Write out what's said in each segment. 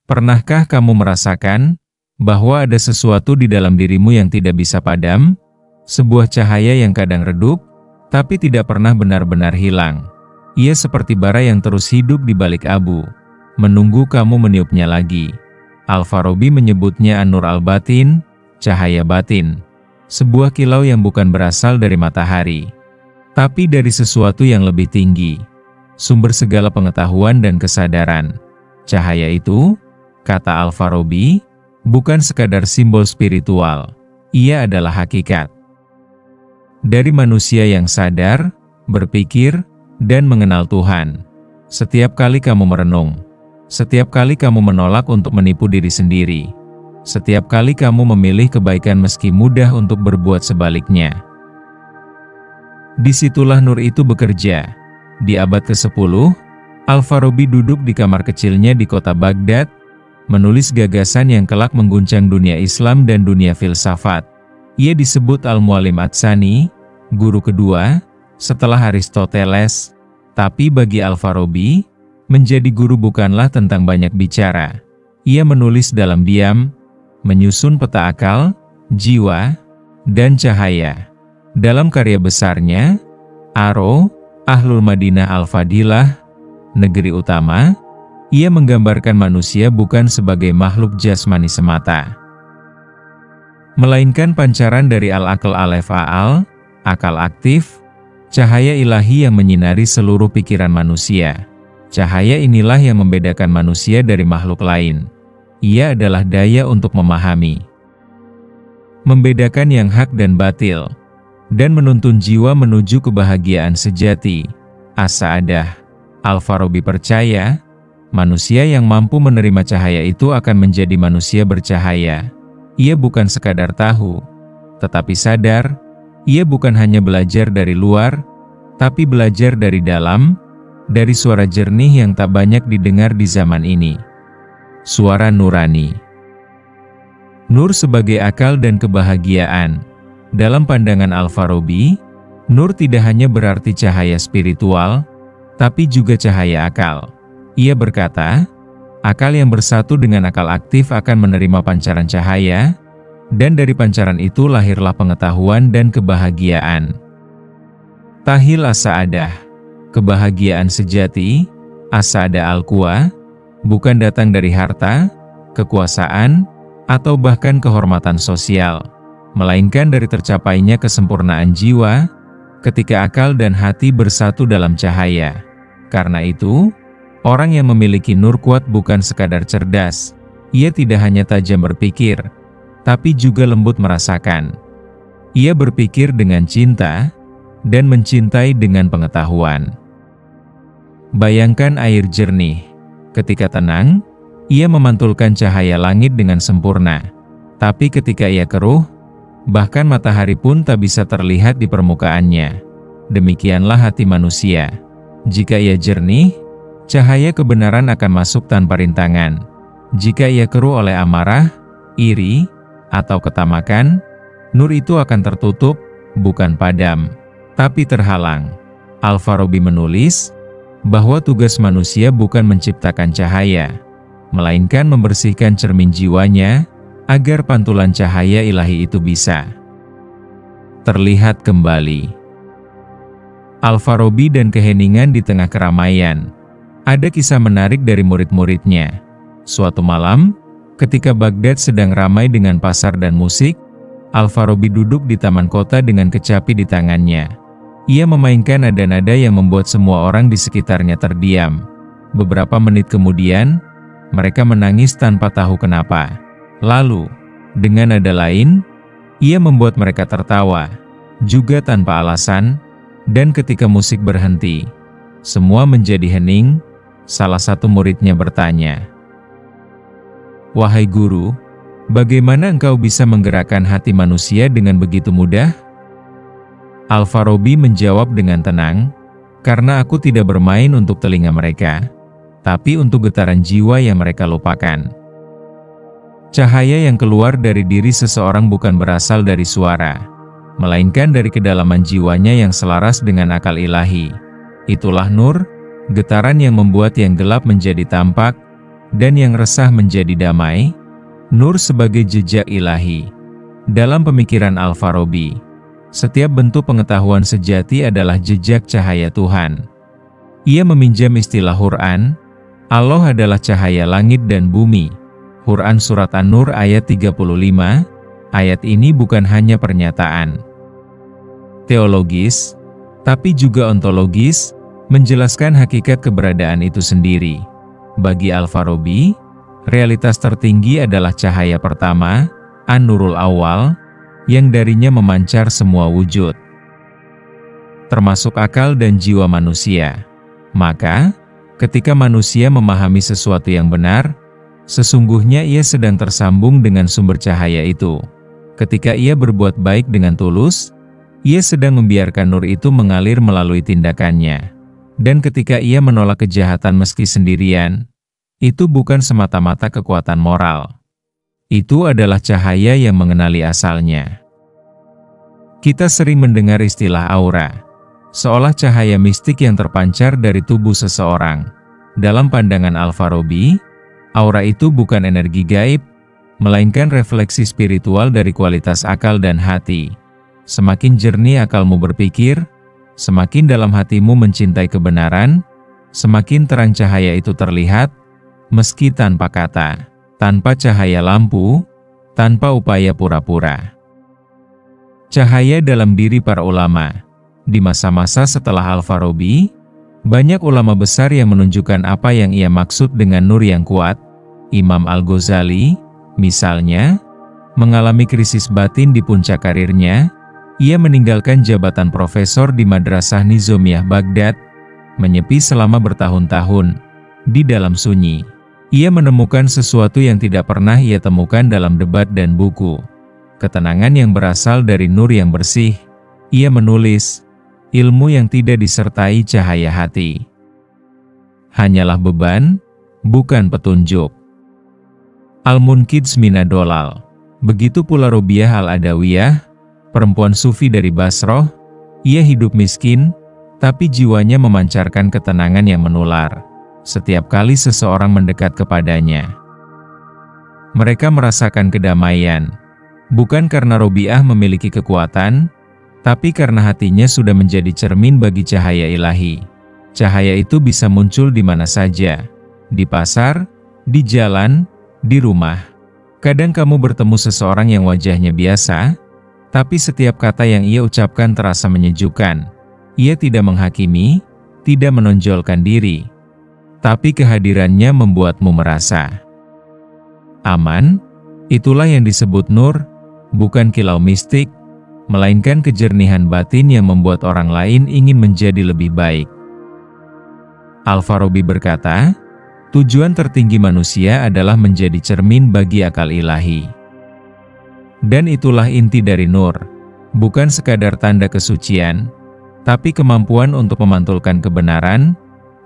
Pernahkah kamu merasakan bahwa ada sesuatu di dalam dirimu yang tidak bisa padam? Sebuah cahaya yang kadang redup, tapi tidak pernah benar-benar hilang. Ia seperti bara yang terus hidup di balik abu, menunggu kamu meniupnya lagi. Al-Farabi menyebutnya an-nur al-batin, cahaya batin. Sebuah kilau yang bukan berasal dari matahari, tapi dari sesuatu yang lebih tinggi, sumber segala pengetahuan dan kesadaran. Cahaya itu, kata Al-Farabi, bukan sekadar simbol spiritual, ia adalah hakikat. Dari manusia yang sadar, berpikir, dan mengenal Tuhan. Setiap kali kamu merenung, setiap kali kamu menolak untuk menipu diri sendiri, setiap kali kamu memilih kebaikan meski mudah untuk berbuat sebaliknya. Disitulah nur itu bekerja. Di abad ke-10, Al-Farabi duduk di kamar kecilnya di kota Baghdad, menulis gagasan yang kelak mengguncang dunia Islam dan dunia filsafat. Ia disebut Al-Muallim Ats-Tsani, guru kedua, setelah Aristoteles. Tapi bagi Al-Farabi, menjadi guru bukanlah tentang banyak bicara. Ia menulis dalam diam, menyusun peta akal, jiwa, dan cahaya. Dalam karya besarnya, Aro, Ahlul Madinah Al-Fadilah, Negeri Utama, ia menggambarkan manusia bukan sebagai makhluk jasmani semata, melainkan pancaran dari al-aql al-af'al, akal aktif, cahaya ilahi yang menyinari seluruh pikiran manusia. Cahaya inilah yang membedakan manusia dari makhluk lain. Ia adalah daya untuk memahami, membedakan yang hak dan batil, dan menuntun jiwa menuju kebahagiaan sejati, as-sa'adah. Al-Farabi percaya, manusia yang mampu menerima cahaya itu akan menjadi manusia bercahaya. Ia bukan sekadar tahu, tetapi sadar. Ia bukan hanya belajar dari luar, tapi belajar dari dalam, dari suara jernih yang tak banyak didengar di zaman ini. Suara nurani. Nur sebagai akal dan kebahagiaan. Dalam pandangan Al-Farabi, nur tidak hanya berarti cahaya spiritual, tapi juga cahaya akal. Ia berkata, akal yang bersatu dengan akal aktif akan menerima pancaran cahaya, dan dari pancaran itu lahirlah pengetahuan dan kebahagiaan. Tahil as-sa'adah, kebahagiaan sejati, as-sa'adah al-quwa, bukan datang dari harta, kekuasaan, atau bahkan kehormatan sosial, melainkan dari tercapainya kesempurnaan jiwa, ketika akal dan hati bersatu dalam cahaya. Karena itu, orang yang memiliki nur kuat bukan sekadar cerdas, ia tidak hanya tajam berpikir, tapi juga lembut merasakan. Ia berpikir dengan cinta, dan mencintai dengan pengetahuan. Bayangkan air jernih. Ketika tenang, ia memantulkan cahaya langit dengan sempurna. Tapi ketika ia keruh, bahkan matahari pun tak bisa terlihat di permukaannya. Demikianlah hati manusia. Jika ia jernih, cahaya kebenaran akan masuk tanpa rintangan. Jika ia keruh oleh amarah, iri, atau ketamakan, nur itu akan tertutup, bukan padam, tapi terhalang. Al-Farabi menulis bahwa tugas manusia bukan menciptakan cahaya, melainkan membersihkan cermin jiwanya, agar pantulan cahaya ilahi itu bisa terlihat kembali. Al-Farabi dan keheningan di tengah keramaian. Ada kisah menarik dari murid-muridnya. Suatu malam, ketika Baghdad sedang ramai dengan pasar dan musik, Al-Farabi duduk di taman kota dengan kecapi di tangannya. Ia memainkan nada-nada yang membuat semua orang di sekitarnya terdiam. Beberapa menit kemudian, mereka menangis tanpa tahu kenapa. Lalu, dengan nada lain, ia membuat mereka tertawa, juga tanpa alasan, dan ketika musik berhenti, semua menjadi hening. Salah satu muridnya bertanya, "Wahai guru, bagaimana engkau bisa menggerakkan hati manusia dengan begitu mudah?" Al-Farabi menjawab dengan tenang, "Karena aku tidak bermain untuk telinga mereka, tapi untuk getaran jiwa yang mereka lupakan." Cahaya yang keluar dari diri seseorang bukan berasal dari suara, melainkan dari kedalaman jiwanya yang selaras dengan akal ilahi. Itulah nur, getaran yang membuat yang gelap menjadi tampak, dan yang resah menjadi damai. Nur sebagai jejak ilahi. Dalam pemikiran Al-Farabi, setiap bentuk pengetahuan sejati adalah jejak cahaya Tuhan. Ia meminjam istilah Quran, Allah adalah cahaya langit dan bumi. Quran Surat An-Nur ayat 35, ayat ini bukan hanya pernyataan teologis, tapi juga ontologis, menjelaskan hakikat keberadaan itu sendiri. Bagi Al-Farabi, realitas tertinggi adalah cahaya pertama, An-Nurul Awal, yang darinya memancar semua wujud, termasuk akal dan jiwa manusia. Maka, ketika manusia memahami sesuatu yang benar, sesungguhnya ia sedang tersambung dengan sumber cahaya itu. Ketika ia berbuat baik dengan tulus, ia sedang membiarkan nur itu mengalir melalui tindakannya. Dan ketika ia menolak kejahatan meski sendirian, itu bukan semata-mata kekuatan moral. Itu adalah cahaya yang mengenali asalnya. Kita sering mendengar istilah aura, seolah cahaya mistik yang terpancar dari tubuh seseorang. Dalam pandangan Al-Farabi, aura itu bukan energi gaib, melainkan refleksi spiritual dari kualitas akal dan hati. Semakin jernih akalmu berpikir, semakin dalam hatimu mencintai kebenaran, semakin terang cahaya itu terlihat, meski tanpa kata, tanpa cahaya lampu, tanpa upaya pura-pura. Cahaya dalam diri para ulama. Di masa-masa setelah Al-Farabi, banyak ulama besar yang menunjukkan apa yang ia maksud dengan nur yang kuat. Imam Al-Ghazali, misalnya, mengalami krisis batin di puncak karirnya. Ia meninggalkan jabatan profesor di Madrasah Nizamiyah Baghdad, menyepi selama bertahun-tahun. Di dalam sunyi, ia menemukan sesuatu yang tidak pernah ia temukan dalam debat dan buku. Ketenangan yang berasal dari nur yang bersih. Ia menulis, ilmu yang tidak disertai cahaya hati hanyalah beban, bukan petunjuk. Al-Munqidh Mina Dolal. Begitu pula Robiah Al-Adawiyah, perempuan sufi dari Basroh. Ia hidup miskin, tapi jiwanya memancarkan ketenangan yang menular. Setiap kali seseorang mendekat kepadanya, mereka merasakan kedamaian. Bukan karena Robiah memiliki kekuatan, tapi karena hatinya sudah menjadi cermin bagi cahaya ilahi. Cahaya itu bisa muncul di mana saja, di pasar, di jalan, di rumah. Kadang kamu bertemu seseorang yang wajahnya biasa, tapi setiap kata yang ia ucapkan terasa menyejukkan. Ia tidak menghakimi, tidak menonjolkan diri, tapi kehadirannya membuatmu merasa aman. Itulah yang disebut nur, bukan kilau mistik, melainkan kejernihan batin yang membuat orang lain ingin menjadi lebih baik. Al-Farabi berkata, tujuan tertinggi manusia adalah menjadi cermin bagi akal ilahi. Dan itulah inti dari nur, bukan sekadar tanda kesucian, tapi kemampuan untuk memantulkan kebenaran,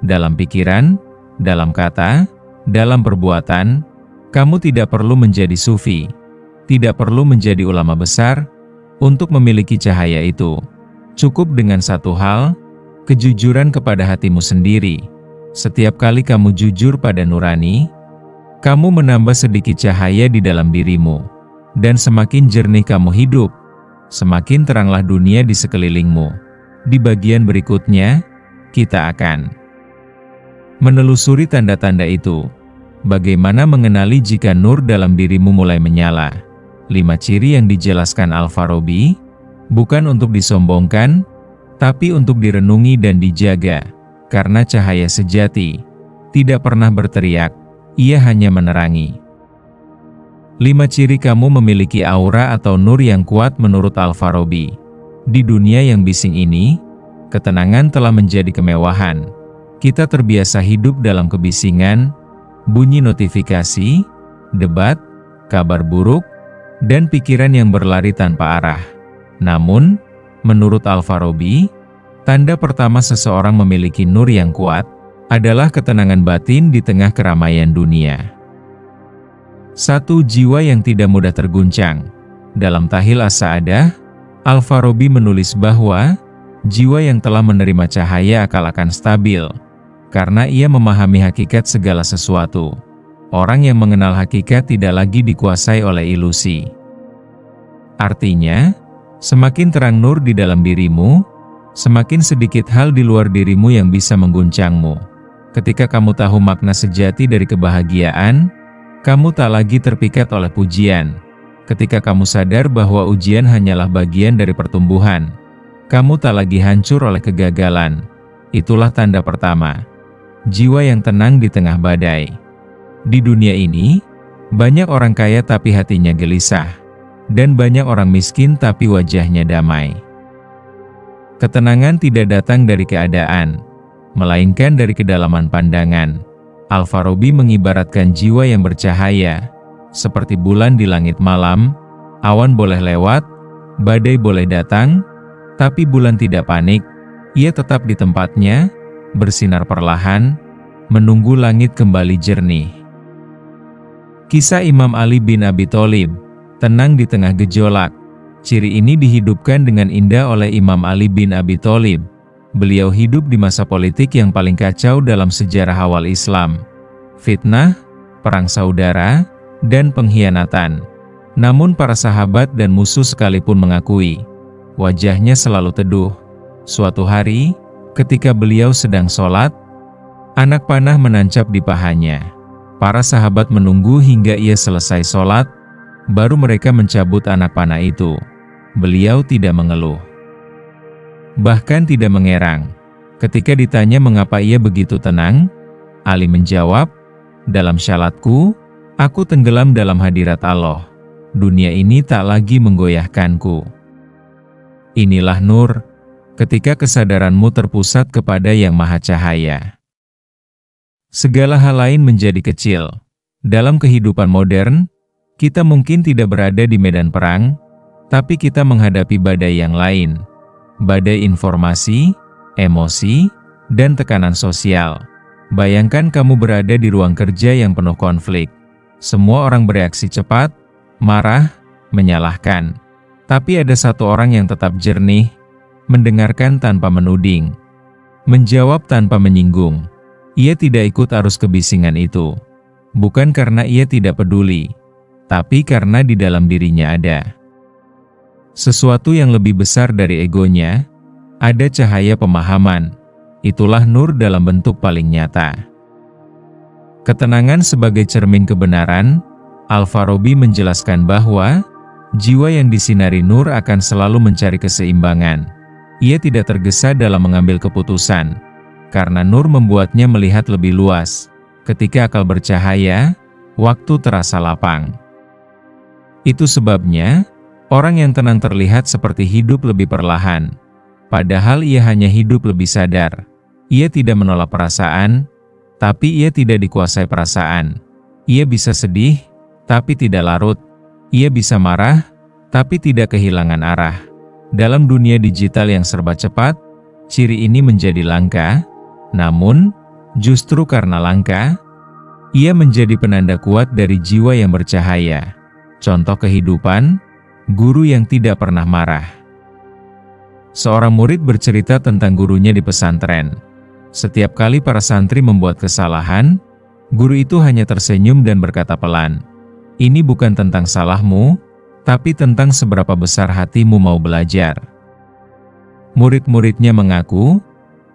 dalam pikiran, dalam kata, dalam perbuatan. Kamu tidak perlu menjadi sufi, tidak perlu menjadi ulama besar, untuk memiliki cahaya itu. Cukup dengan satu hal, kejujuran kepada hatimu sendiri. Setiap kali kamu jujur pada nurani, kamu menambah sedikit cahaya di dalam dirimu. Dan semakin jernih kamu hidup, semakin teranglah dunia di sekelilingmu. Di bagian berikutnya, kita akan menelusuri tanda-tanda itu. Bagaimana mengenali jika nur dalam dirimu mulai menyala? 5 ciri yang dijelaskan Al-Farabi, bukan untuk disombongkan, tapi untuk direnungi dan dijaga. Karena cahaya sejati tidak pernah berteriak, ia hanya menerangi. 5 ciri kamu memiliki aura atau nur yang kuat menurut Al-Farabi. Di dunia yang bising ini, ketenangan telah menjadi kemewahan. Kita terbiasa hidup dalam kebisingan, bunyi notifikasi, debat, kabar buruk, dan pikiran yang berlari tanpa arah. Namun, menurut Al-Farabi, tanda pertama seseorang memiliki nur yang kuat adalah ketenangan batin di tengah keramaian dunia. 1. Jiwa yang tidak mudah terguncang. Dalam Tahil As-Sa'adah, Al-Farabi menulis bahwa jiwa yang telah menerima cahaya akal akan stabil, karena ia memahami hakikat segala sesuatu. Orang yang mengenal hakikat tidak lagi dikuasai oleh ilusi. Artinya, semakin terang nur di dalam dirimu, semakin sedikit hal di luar dirimu yang bisa mengguncangmu. Ketika kamu tahu makna sejati dari kebahagiaan, kamu tak lagi terpikat oleh pujian. Ketika kamu sadar bahwa ujian hanyalah bagian dari pertumbuhan, kamu tak lagi hancur oleh kegagalan. Itulah tanda pertama. Jiwa yang tenang di tengah badai. Di dunia ini, banyak orang kaya tapi hatinya gelisah, dan banyak orang miskin tapi wajahnya damai. Ketenangan tidak datang dari keadaan, melainkan dari kedalaman pandangan. Al-Farabi mengibaratkan jiwa yang bercahaya, seperti bulan di langit malam. Awan boleh lewat, badai boleh datang, tapi bulan tidak panik. Ia tetap di tempatnya, bersinar perlahan, menunggu langit kembali jernih. Kisah Imam Ali bin Abi Thalib, tenang di tengah gejolak. Ciri ini dihidupkan dengan indah oleh Imam Ali bin Abi Thalib. Beliau hidup di masa politik yang paling kacau dalam sejarah awal Islam. Fitnah, perang saudara, dan pengkhianatan. Namun para sahabat dan musuh sekalipun mengakui, wajahnya selalu teduh. Suatu hari, ketika beliau sedang sholat, anak panah menancap di pahanya. Para sahabat menunggu hingga ia selesai sholat, baru mereka mencabut anak panah itu. Beliau tidak mengeluh, bahkan tidak mengerang. Ketika ditanya mengapa ia begitu tenang, Ali menjawab, "Dalam syalatku, aku tenggelam dalam hadirat Allah. Dunia ini tak lagi menggoyahkanku." Inilah nur, ketika kesadaranmu terpusat kepada Yang Maha Cahaya. Segala hal lain menjadi kecil. Dalam kehidupan modern, kita mungkin tidak berada di medan perang, tapi kita menghadapi badai yang lain. Badai informasi, emosi, dan tekanan sosial. Bayangkan kamu berada di ruang kerja yang penuh konflik. Semua orang bereaksi cepat, marah, menyalahkan. Tapi ada satu orang yang tetap jernih, mendengarkan tanpa menuding, menjawab tanpa menyinggung. Ia tidak ikut arus kebisingan itu. Bukan karena ia tidak peduli, tapi karena di dalam dirinya ada sesuatu yang lebih besar dari egonya. Ada cahaya pemahaman. Itulah nur dalam bentuk paling nyata. Ketenangan sebagai cermin kebenaran. Al-Farabi menjelaskan bahwa jiwa yang disinari nur akan selalu mencari keseimbangan. Ia tidak tergesa dalam mengambil keputusan, karena nur membuatnya melihat lebih luas. Ketika akal bercahaya, waktu terasa lapang. Itu sebabnya, orang yang tenang terlihat seperti hidup lebih perlahan. Padahal ia hanya hidup lebih sadar. Ia tidak menolak perasaan, tapi ia tidak dikuasai perasaan. Ia bisa sedih, tapi tidak larut. Ia bisa marah, tapi tidak kehilangan arah. Dalam dunia digital yang serba cepat, ciri ini menjadi langka. Namun, justru karena langka, ia menjadi penanda kuat dari jiwa yang bercahaya. Contoh kehidupan, guru yang tidak pernah marah. Seorang murid bercerita tentang gurunya di pesantren. Setiap kali para santri membuat kesalahan, guru itu hanya tersenyum dan berkata pelan, "Ini bukan tentang salahmu, tapi tentang seberapa besar hatimu mau belajar." Murid-muridnya mengaku,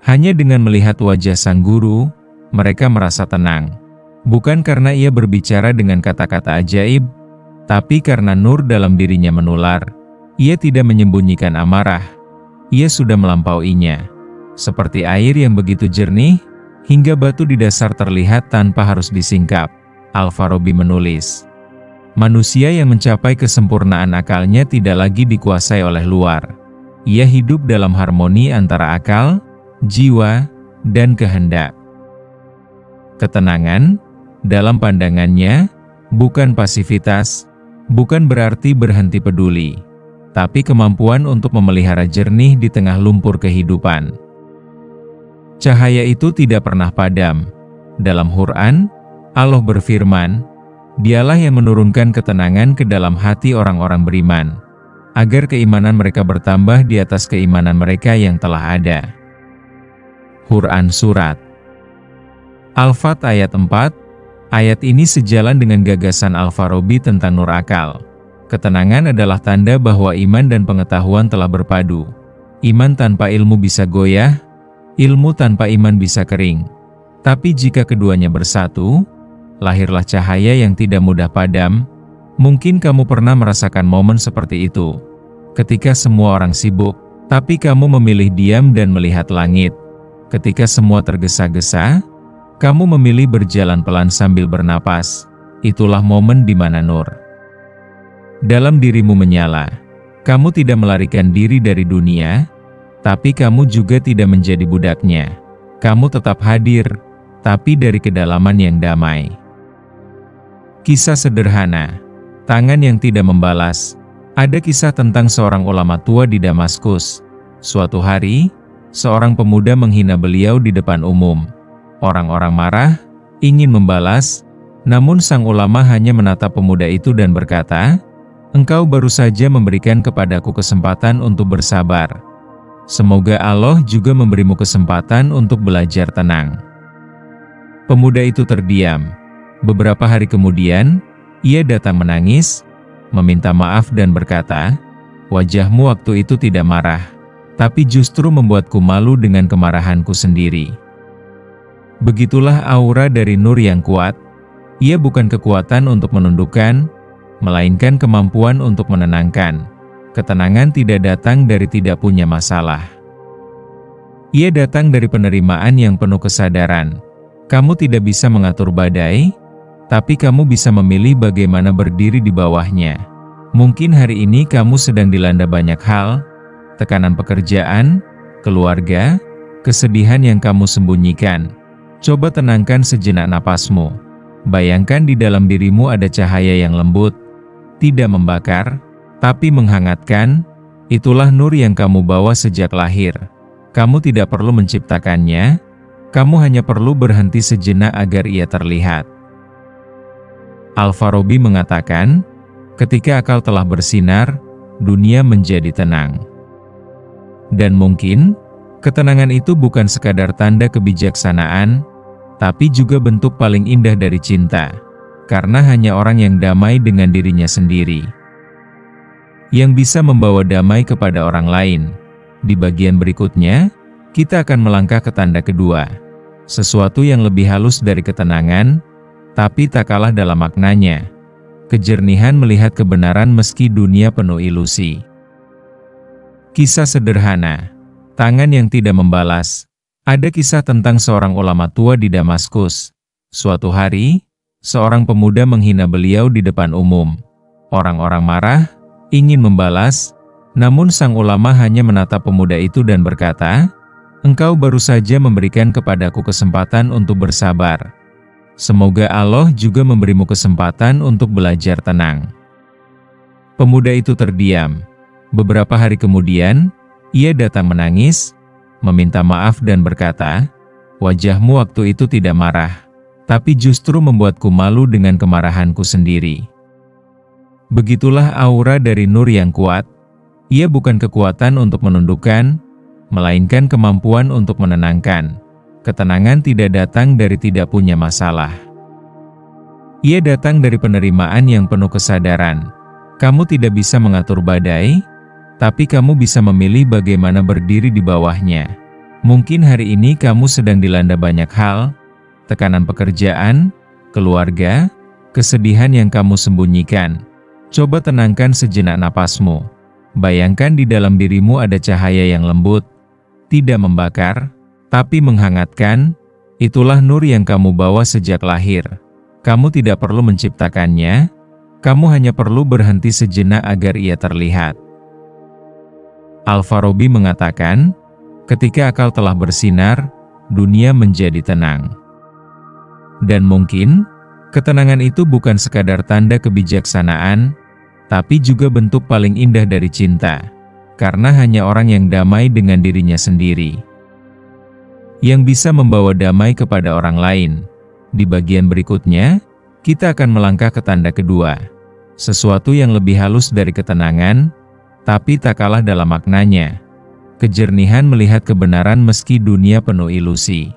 hanya dengan melihat wajah sang guru, mereka merasa tenang. Bukan karena ia berbicara dengan kata-kata ajaib, tapi karena nur dalam dirinya menular. Ia tidak menyembunyikan amarah, ia sudah melampauinya. Seperti air yang begitu jernih, hingga batu di dasar terlihat tanpa harus disingkap. Al-Farabi menulis, manusia yang mencapai kesempurnaan akalnya tidak lagi dikuasai oleh luar. Ia hidup dalam harmoni antara akal, jiwa, dan kehendak. Ketenangan, dalam pandangannya, bukan pasivitas, bukan berarti berhenti peduli, tapi kemampuan untuk memelihara jernih di tengah lumpur kehidupan. Cahaya itu tidak pernah padam. Dalam Quran, Allah berfirman, "Dialah yang menurunkan ketenangan ke dalam hati orang-orang beriman, agar keimanan mereka bertambah di atas keimanan mereka yang telah ada." Quran Surat Al-Fat ayat 4, Ayat ini sejalan dengan gagasan Al-Farabi tentang nur akal. Ketenangan adalah tanda bahwa iman dan pengetahuan telah berpadu. Iman tanpa ilmu bisa goyah, ilmu tanpa iman bisa kering. Tapi jika keduanya bersatu, lahirlah cahaya yang tidak mudah padam. Mungkin kamu pernah merasakan momen seperti itu. Ketika semua orang sibuk, tapi kamu memilih diam dan melihat langit. Ketika semua tergesa-gesa, kamu memilih berjalan pelan sambil bernapas. Itulah momen di mana nur dalam dirimu menyala. Kamu tidak melarikan diri dari dunia, tapi kamu juga tidak menjadi budaknya. Kamu tetap hadir, tapi dari kedalaman yang damai. Kisah sederhana, tangan yang tidak membalas. Ada kisah tentang seorang ulama tua di Damaskus. Suatu hari, seorang pemuda menghina beliau di depan umum. Orang-orang marah, ingin membalas, namun sang ulama hanya menatap pemuda itu dan berkata, "Engkau baru saja memberikan kepadaku kesempatan untuk bersabar. Semoga Allah juga memberimu kesempatan untuk belajar tenang." Pemuda itu terdiam. Beberapa hari kemudian, ia datang menangis, meminta maaf dan berkata, "Wajahmu waktu itu tidak marah, tapi justru membuatku malu dengan kemarahanku sendiri." Begitulah aura dari nur yang kuat. Ia bukan kekuatan untuk menundukkan, melainkan kemampuan untuk menenangkan. Ketenangan tidak datang dari tidak punya masalah. Ia datang dari penerimaan yang penuh kesadaran. Kamu tidak bisa mengatur badai, tapi kamu bisa memilih bagaimana berdiri di bawahnya. Mungkin hari ini kamu sedang dilanda banyak hal, tekanan pekerjaan, keluarga, kesedihan yang kamu sembunyikan. Coba tenangkan sejenak napasmu. Bayangkan di dalam dirimu ada cahaya yang lembut, tidak membakar, tapi menghangatkan. Itulah nur yang kamu bawa sejak lahir. Kamu tidak perlu menciptakannya, kamu hanya perlu berhenti sejenak agar ia terlihat. Al-Farabi mengatakan, ketika akal telah bersinar, dunia menjadi tenang. Dan mungkin, ketenangan itu bukan sekadar tanda kebijaksanaan, tapi juga bentuk paling indah dari cinta. Karena hanya orang yang damai dengan dirinya sendiri yang bisa membawa damai kepada orang lain. Di bagian berikutnya, kita akan melangkah ke tanda kedua. Sesuatu yang lebih halus dari ketenangan, tapi tak kalah dalam maknanya. Kejernihan melihat kebenaran meski dunia penuh ilusi. Kisah sederhana, tangan yang tidak membalas. Ada kisah tentang seorang ulama tua di Damaskus. Suatu hari, seorang pemuda menghina beliau di depan umum. Orang-orang marah, ingin membalas, namun sang ulama hanya menatap pemuda itu dan berkata, "Engkau baru saja memberikan kepadaku kesempatan untuk bersabar. Semoga Allah juga memberimu kesempatan untuk belajar tenang." Pemuda itu terdiam. Beberapa hari kemudian, ia datang menangis, meminta maaf dan berkata, "Wajahmu waktu itu tidak marah, tapi justru membuatku malu dengan kemarahanku sendiri." Begitulah aura dari nur yang kuat. Ia bukan kekuatan untuk menundukkan, melainkan kemampuan untuk menenangkan. Ketenangan tidak datang dari tidak punya masalah. Ia datang dari penerimaan yang penuh kesadaran. Kamu tidak bisa mengatur badai, tapi kamu bisa memilih bagaimana berdiri di bawahnya. Mungkin hari ini kamu sedang dilanda banyak hal, tekanan pekerjaan, keluarga, kesedihan yang kamu sembunyikan. Coba tenangkan sejenak napasmu. Bayangkan di dalam dirimu ada cahaya yang lembut, tidak membakar, tapi menghangatkan. Itulah nur yang kamu bawa sejak lahir. Kamu tidak perlu menciptakannya, kamu hanya perlu berhenti sejenak agar ia terlihat. Al-Farabi mengatakan, ketika akal telah bersinar, dunia menjadi tenang. Dan mungkin, ketenangan itu bukan sekadar tanda kebijaksanaan, tapi juga bentuk paling indah dari cinta. Karena hanya orang yang damai dengan dirinya sendiri yang bisa membawa damai kepada orang lain. Di bagian berikutnya, kita akan melangkah ke tanda kedua. Sesuatu yang lebih halus dari ketenangan, tapi tak kalah dalam maknanya. Kejernihan melihat kebenaran meski dunia penuh ilusi.